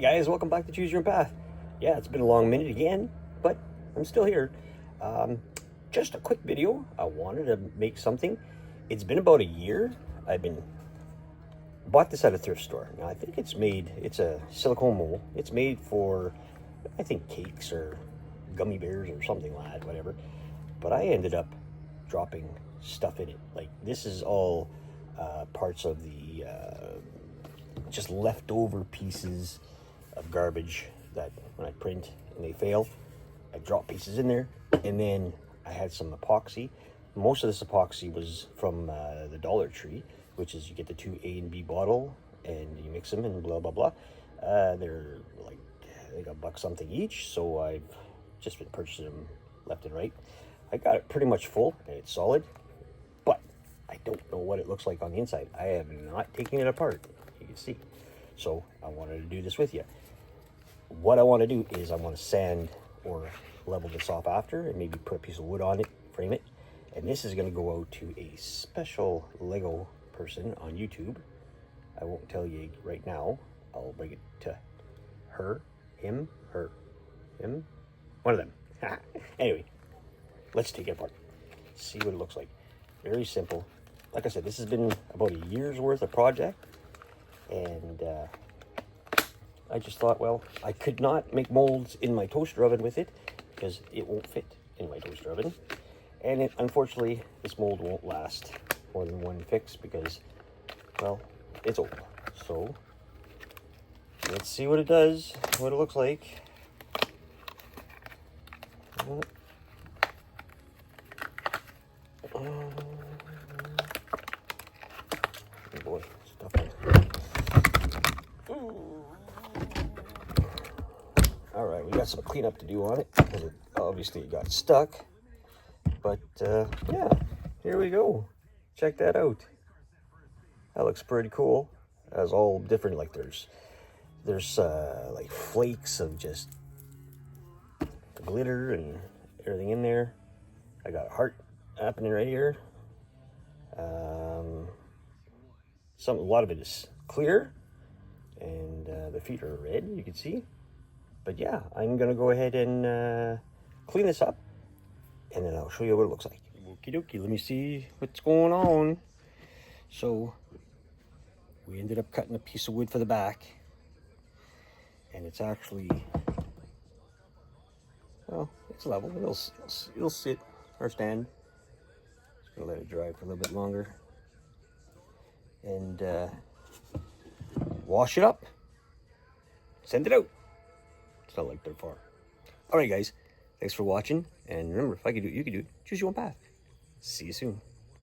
guys, welcome back to Choose Your Own Path. Yeah, it's been a long minute again, but I'm still here. Just a quick video. I wanted to make something. It's been about a year. Bought this at a thrift store. Now I think it's a silicone mold. It's made for, I think, cakes or gummy bears or something like that, whatever. But I ended up dropping stuff in it. Like, this is all parts of the just leftover pieces of garbage that when I print and they fail, I drop pieces in there. And then I had some epoxy. Most of this epoxy was from the Dollar Tree, which is you get the 2 A and B bottle and you mix them and blah blah blah. They're like, they got $1 something each, so I've just been purchasing them left and right. I got it pretty much full and it's solid, but I don't know what it looks like on the inside. I have not taken it apart, you can see. So I wanted to do this with you. What I want to do is I want to sand or level this off after and maybe put a piece of wood on it, frame it. And this is going to go out to a special Lego person on YouTube. I won't tell you right now. I'll bring it to her, him, one of them. Anyway, let's take it apart, see what it looks like. Very simple. Like I said, this has been about a year's worth of project, and I just thought, well, I could not make molds in my toaster oven with it because it won't fit in my toaster oven. And unfortunately, this mold won't last more than one fix because, well, it's old. So let's see what it does, what it looks like. Oh boy, stuff in. All right, we got some cleanup to do on it because it obviously got stuck. But yeah, here we go. Check that out. That looks pretty cool. That's all different. Like there's like flakes of just glitter and everything in there. I got a heart happening right here. A lot of it is clear, and the feet are red, you can see. But yeah, I'm gonna go ahead and clean this up, and then I'll show you what it looks like. Okie dokie, let me see what's going on. So we ended up cutting a piece of wood for the back, and it's actually, well, it's level. It'll sit or stand. Just gonna let it dry for a little bit longer and wash it up, send it out. It's not like they're far. All right, guys, thanks for watching, and remember, if I could do it, you could do it. Choose your own path. See you soon.